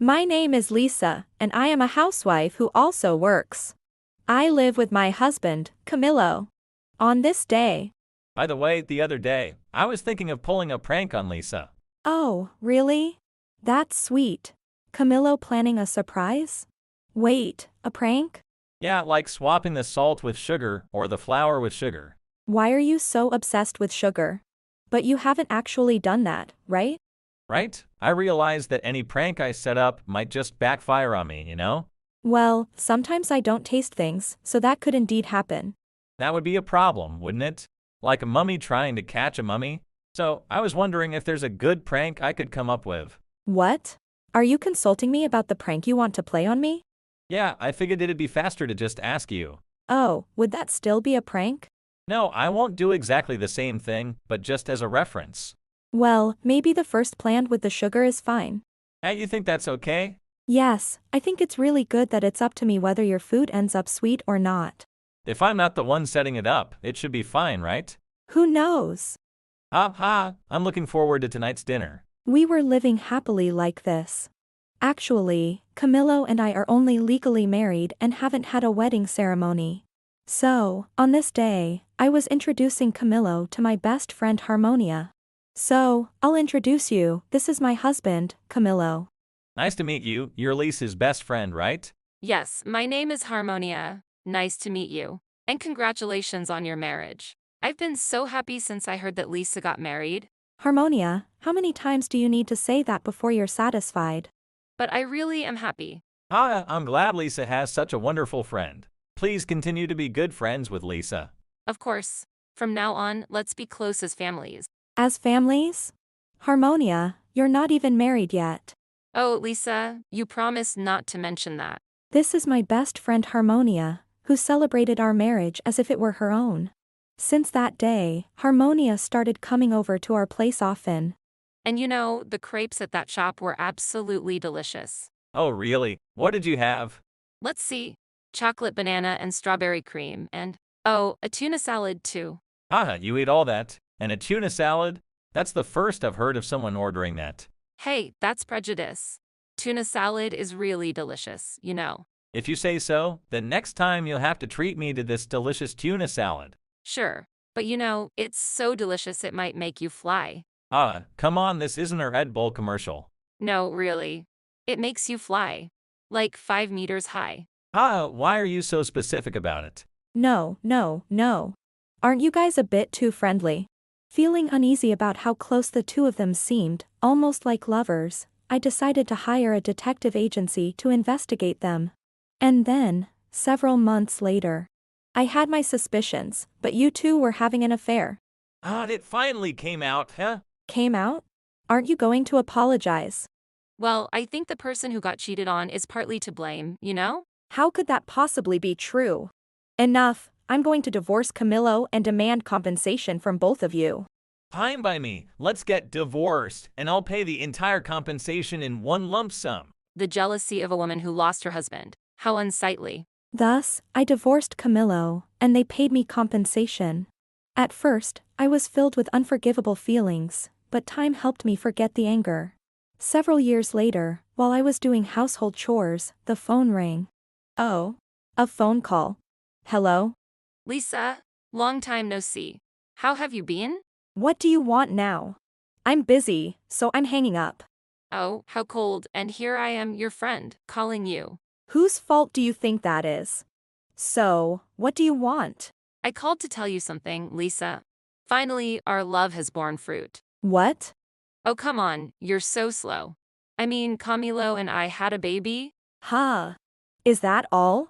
My name is Lisa, and I am a housewife who also works. I live with my husband, Camilo. On this day. By the way, the other day, I was thinking of pulling a prank on Lisa. Oh, really? That's sweet. Camilo planning a surprise? Wait, a prank? Yeah, like swapping the salt with sugar or the flour with sugar. Why are you so obsessed with sugar? But you haven't actually done that, right? Right? I realized that any prank I set up might just backfire on me, you know? Well, sometimes I don't taste things, so that could indeed happen. That would be a problem, wouldn't it? Like a mummy trying to catch a mummy? So, I was wondering if there's a good prank I could come up with. What? Are you consulting me about the prank you want to play on me? Yeah, I figured it'd be faster to just ask you. Oh, would that still be a prank? No, I won't do exactly the same thing, but just as a reference. Well, maybe the first plan with the sugar is fine. Hey, you think that's okay? Yes, I think it's really good that it's up to me whether your food ends up sweet or not. If I'm not the one setting it up, it should be fine, right? Who knows? Ha ha, I'm looking forward to tonight's dinner. We were living happily like this. Actually, Camilo and I are only legally married and haven't had a wedding ceremony. So, on this day, I was introducing Camilo to my best friend Harmonia. So, I'll introduce you, this is my husband, Camilo. Nice to meet you. You're Lisa's best friend, right? Yes, my name is Harmonia. Nice to meet you. And congratulations on your marriage. I've been so happy since I heard that Lisa got married. Harmonia, how many times do you need to say that before you're satisfied? But I really am happy. Ah, I'm glad Lisa has such a wonderful friend. Please continue to be good friends with Lisa. Of course. From now on, let's be close as families. As families? Harmonia, you're not even married yet. Oh, Lisa, you promised not to mention that. This is my best friend Harmonia, who celebrated our marriage as if it were her own. Since that day, Harmonia started coming over to our place often. And you know, the crepes at that shop were absolutely delicious. Oh, really? What did you have? Let's see. Chocolate banana and strawberry cream and, oh, a tuna salad too. Ah, you ate all that? And a tuna salad? That's the first I've heard of someone ordering that. Hey, that's prejudice. Tuna salad is really delicious, you know. If you say so, then next time you'll have to treat me to this delicious tuna salad. Sure, but you know, it's so delicious it might make you fly. Ah, come on, this isn't a Red Bull commercial. No, really. It makes you fly. Like 5 meters high. Ah, why are you so specific about it? No, no, no. Aren't you guys a bit too friendly? Feeling uneasy about how close the two of them seemed, almost like lovers, I decided to hire a detective agency to investigate them. And then, several months later, I had my suspicions, but you two were having an affair. Ah, it finally came out, huh? Came out? Aren't you going to apologize? Well, I think the person who got cheated on is partly to blame, you know? How could that possibly be true? Enough, I'm going to divorce Camilo and demand compensation from both of you. Fine by me. Let's get divorced, and I'll pay the entire compensation in one lump sum. The jealousy of a woman who lost her husband. How unsightly. Thus, I divorced Camilo, and they paid me compensation. At first, I was filled with unforgivable feelings, but time helped me forget the anger. Several years later, while I was doing household chores, the phone rang. Oh. A phone call. Hello? Lisa, long time no see. How have you been? What do you want now? I'm busy, so I'm hanging up. Oh, how cold, and here I am, your friend, calling you. Whose fault do you think that is? So, what do you want? I called to tell you something, Lisa. Finally, our love has borne fruit. What? Oh, come on, you're so slow. I mean, Camilo and I had a baby. Huh. Is that all?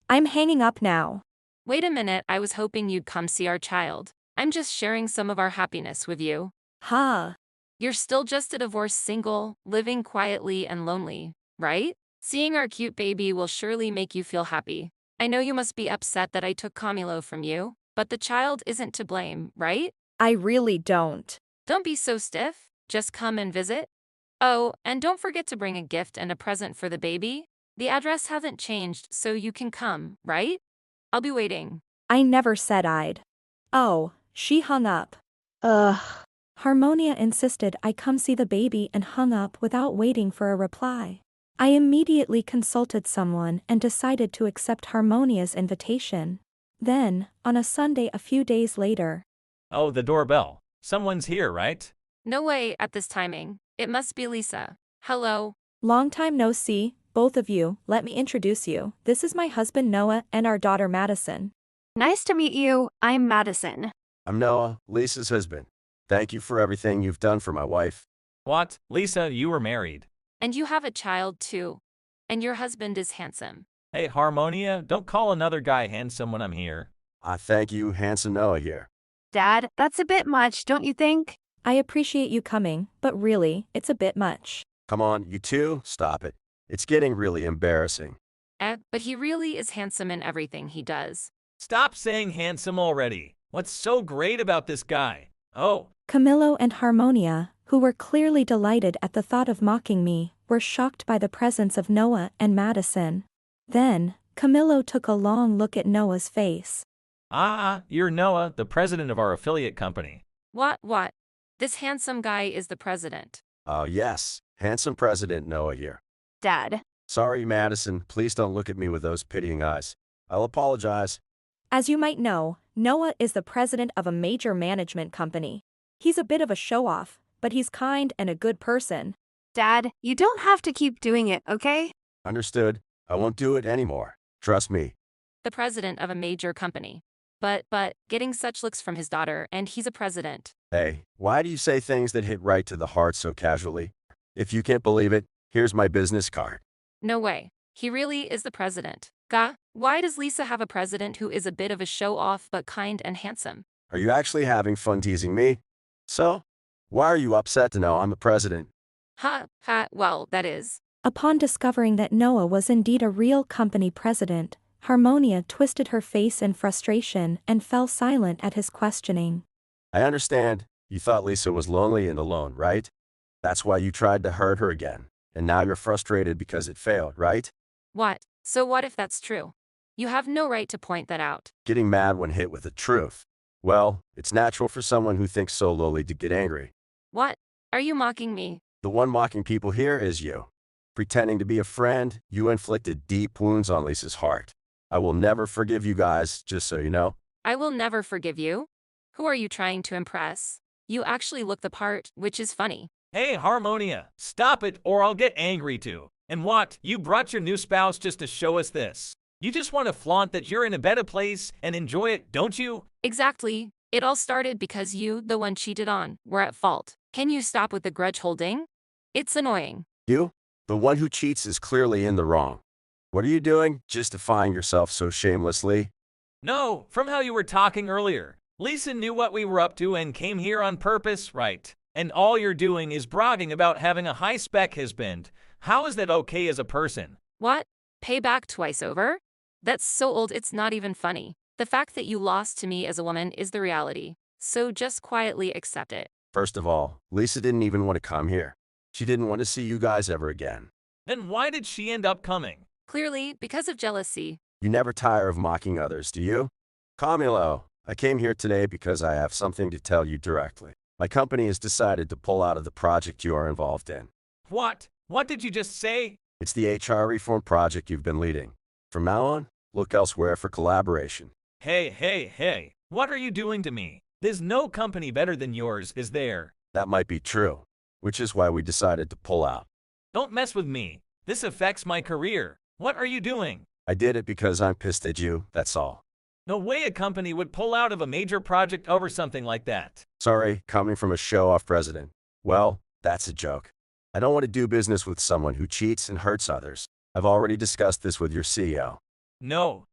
I'm hanging up now. Wait a minute, I was hoping you'd come see our child. I'm just sharing some of our happiness with you. Huh. You're still just a divorced single, living quietly and lonely, right? Seeing our cute baby will surely make you feel happy. I know you must be upset that I took Camilo from you, but the child isn't to blame, right? I really don't. Don't be so stiff. Just come and visit. Oh, and don't forget to bring a gift and a present for the baby. The address hasn't changed, so you can come, right? I'll be waiting. I never said I'd. Oh, she hung up. Ugh. Harmonia insisted I come see the baby and hung up without waiting for a reply. I immediately consulted someone and decided to accept Harmonia's invitation. Then, on a Sunday a few days later. Oh, the doorbell. Someone's here, right? No way at this timing. It must be Lisa. Hello. Long time no see, both of you. Let me introduce you. This is my husband Noah and our daughter Madison. Nice to meet you. I'm Madison. I'm Noah, Lisa's husband. Thank you for everything you've done for my wife. What? Lisa, you were married. And you have a child too. And your husband is handsome. Hey, Harmonia, don't call another guy handsome when I'm here. I thank you, handsome Noah here. Dad, that's a bit much, don't you think? I appreciate you coming, but really, it's a bit much. Come on, you two, stop it. It's getting really embarrassing. But he really is handsome in everything he does. Stop saying handsome already. What's so great about this guy? Oh, Camilo and Harmonia, who were clearly delighted at the thought of mocking me, were shocked by the presence of Noah and Madison. Then, Camilo took a long look at Noah's face. you're Noah, the president of our affiliate company. What? This handsome guy is the president. Oh, yes, handsome President Noah here. Dad. Sorry, Madison, please don't look at me with those pitying eyes. I'll apologize. As you might know, Noah is the president of a major management company. He's a bit of a show-off, but he's kind and a good person. Dad, you don't have to keep doing it, okay? Understood. I won't do it anymore. Trust me. The president of a major company. But, getting such looks from his daughter, and he's a president. Hey, why do you say things that hit right to the heart so casually? If you can't believe it, here's my business card. No way. He really is the president. Why does Lisa have a president who is a bit of a show-off but kind and handsome? Are you actually having fun teasing me? So, why are you upset to know I'm the president? Well, that is. Upon discovering that Noah was indeed a real company president, Harmonia twisted her face in frustration and fell silent at his questioning. I understand. You thought Lisa was lonely and alone, right? That's why you tried to hurt her again. And now you're frustrated because it failed, right? What? So what if that's true? You have no right to point that out. Getting mad when hit with the truth. Well, it's natural for someone who thinks so lowly to get angry. What? Are you mocking me? The one mocking people here is you. Pretending to be a friend, you inflicted deep wounds on Lisa's heart. I will never forgive you guys, just so you know. I will never forgive you. Who are you trying to impress? You actually look the part, which is funny. Hey, Harmonia, stop it or I'll get angry too. And what? You brought your new spouse just to show us this? You just want to flaunt that you're in a better place and enjoy it, don't you? Exactly. It all started because you, the one cheated on, were at fault. Can you stop with the grudge holding? It's annoying. You? The one who cheats is clearly in the wrong. What are you doing, justifying yourself so shamelessly? No, from how you were talking earlier. Lisa knew what we were up to and came here on purpose, right? And all you're doing is bragging about having a high-spec husband. How is that okay as a person? What? Payback twice over? That's so old it's not even funny. The fact that you lost to me as a woman is the reality. So just quietly accept it. First of all, Lisa didn't even want to come here. She didn't want to see you guys ever again. Then why did she end up coming? Clearly, because of jealousy. You never tire of mocking others, do you? Camilo, I came here today because I have something to tell you directly. My company has decided to pull out of the project you are involved in. What? What did you just say? It's the HR reform project you've been leading. From now on, look elsewhere for collaboration. Hey, what are you doing to me? There's no company better than yours, is there? That might be true, which is why we decided to pull out. Don't mess with me. This affects my career. What are you doing? I did it because I'm pissed at you, that's all. No way a company would pull out of a major project over something like that. Sorry, coming from a show-off president. Well, that's a joke. I don't want to do business with someone who cheats and hurts others. I've already discussed this with your CEO. No.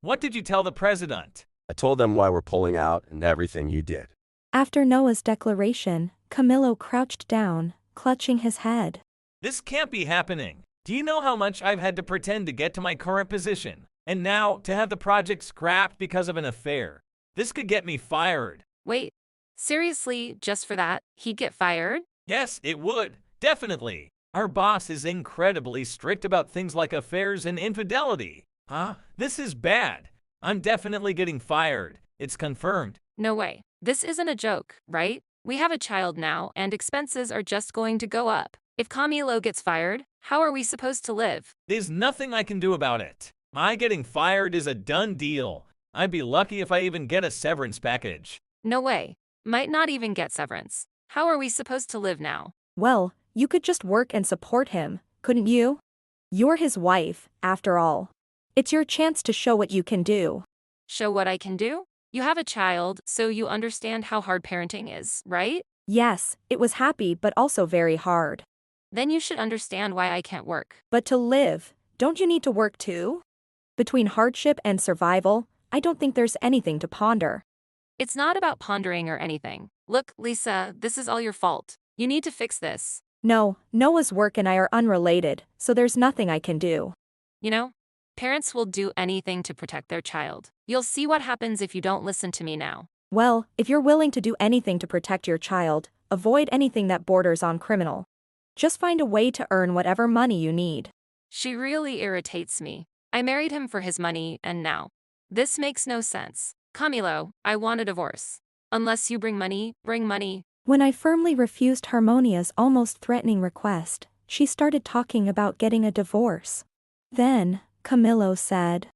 What did you tell the president? I told them why we're pulling out and everything you did. After Noah's declaration, Camilo crouched down, clutching his head. This can't be happening. Do you know how much I've had to pretend to get to my current position? And now, to have the project scrapped because of an affair. This could get me fired. Wait, seriously, just for that, he'd get fired? Yes, it would. Definitely. Our boss is incredibly strict about things like affairs and infidelity. This is bad. I'm definitely getting fired. It's confirmed. No way. This isn't a joke, right? We have a child now, and expenses are just going to go up. If Camilo gets fired, how are we supposed to live? There's nothing I can do about it. My getting fired is a done deal. I'd be lucky if I even get a severance package. No way. Might not even get severance. How are we supposed to live now? Well, you could just work and support him, couldn't you? You're his wife, after all. It's your chance to show what you can do. Show what I can do? You have a child, so you understand how hard parenting is, right? Yes, it was happy but also very hard. Then you should understand why I can't work. But to live, don't you need to work too? Between hardship and survival, I don't think there's anything to ponder. It's not about pondering or anything. Look, Lisa, this is all your fault. You need to fix this. No, Noah's work and I are unrelated, so there's nothing I can do. You know, parents will do anything to protect their child. You'll see what happens if you don't listen to me now. Well, if you're willing to do anything to protect your child, avoid anything that borders on criminal. Just find a way to earn whatever money you need. She really irritates me. I married him for his money, and now. This makes no sense. Camilo, I want a divorce. Unless you bring money, bring money. When I firmly refused Harmonia's almost threatening request, she started talking about getting a divorce. Then, Camilo said,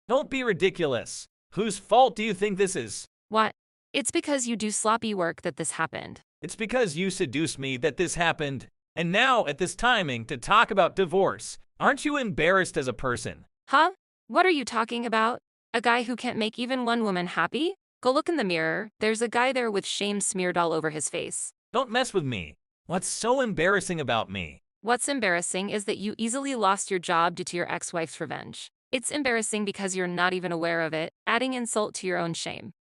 Don't be ridiculous. Whose fault do you think this is? What? It's because you do sloppy work that this happened. It's because you seduced me that this happened. And now, at this timing, to talk about divorce. Aren't you embarrassed as a person? Huh? What are you talking about? A guy who can't make even one woman happy? Go look in the mirror. There's a guy there with shame smeared all over his face. Don't mess with me. What's so embarrassing about me? What's embarrassing is that you easily lost your job due to your ex-wife's revenge. It's embarrassing because you're not even aware of it, adding insult to your own shame.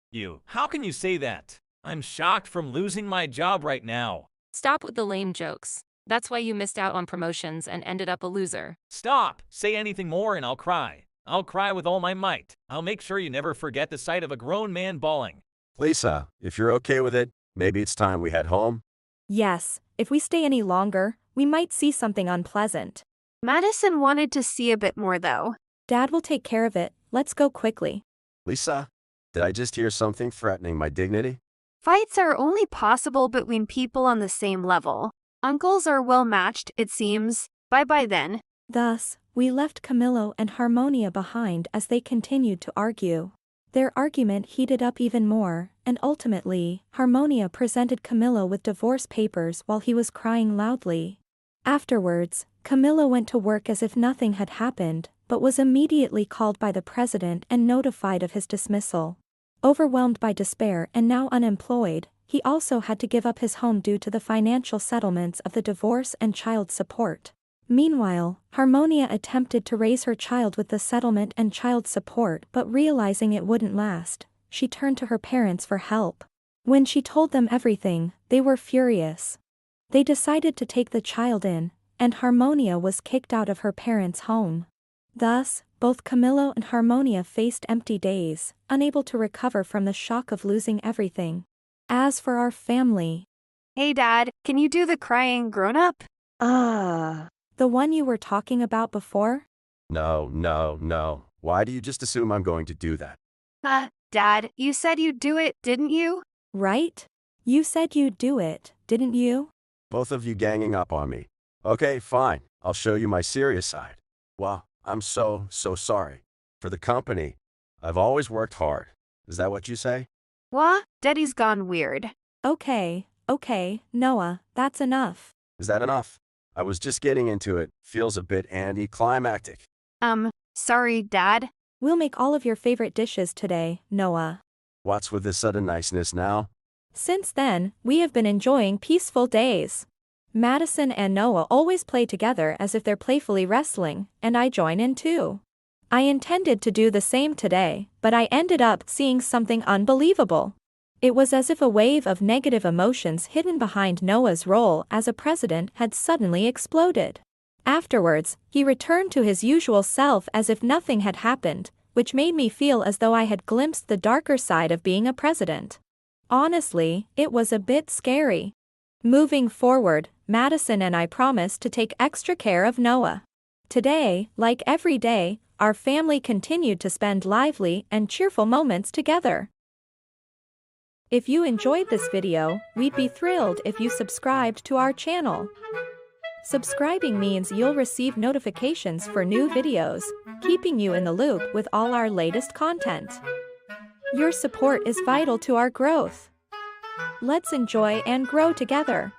How can you say that? I'm shocked from losing my job right now. Stop with the lame jokes. That's why you missed out on promotions and ended up a loser. Stop! Say anything more and I'll cry. I'll cry with all my might. I'll make sure you never forget the sight of a grown man bawling. Lisa, if you're okay with it, maybe it's time we head home. Yes, if we stay any longer, we might see something unpleasant. Madison wanted to see a bit more though. Dad will take care of it. Let's go quickly. Lisa, did I just hear something threatening my dignity? Fights are only possible between people on the same level. Uncles are well matched, it seems. Bye-bye then. Thus, we left Camilo and Harmonia behind as they continued to argue. Their argument heated up even more, and ultimately, Harmonia presented Camilo with divorce papers while he was crying loudly. Afterwards, Camilo went to work as if nothing had happened, but was immediately called by the president and notified of his dismissal. Overwhelmed by despair and now unemployed, he also had to give up his home due to the financial settlements of the divorce and child support. Meanwhile, Harmonia attempted to raise her child with the settlement and child support, but realizing it wouldn't last, she turned to her parents for help. When she told them everything, they were furious. They decided to take the child in, and Harmonia was kicked out of her parents' home. Thus, both Camilo and Harmonia faced empty days, unable to recover from the shock of losing everything. As for our family... Hey Dad, can you do the crying grown-up? The one you were talking about before? No. Why do you just assume I'm going to do that? Dad, you said you'd do it, didn't you? Right? You said you'd do it, didn't you? Both of you ganging up on me. Okay, fine. I'll show you my serious side. Well, I'm so sorry. For the company, I've always worked hard. Is that what you say? What? Daddy's gone weird. Okay, Noah, that's enough. Is that enough? I was just getting into it. Feels a bit anticlimactic. Sorry, Dad. We'll make all of your favorite dishes today, Noah. What's with this sudden niceness now? Since then, we have been enjoying peaceful days. Madison and Noah always play together as if they're playfully wrestling, and I join in too. I intended to do the same today, but I ended up seeing something unbelievable. It was as if a wave of negative emotions hidden behind Noah's role as a president had suddenly exploded. Afterwards, he returned to his usual self as if nothing had happened, which made me feel as though I had glimpsed the darker side of being a president. Honestly, it was a bit scary. Moving forward, Madison and I promised to take extra care of Noah. Today, like every day, our family continued to spend lively and cheerful moments together. If you enjoyed this video, we'd be thrilled if you subscribed to our channel. Subscribing means you'll receive notifications for new videos, keeping you in the loop with all our latest content. Your support is vital to our growth. Let's enjoy and grow together.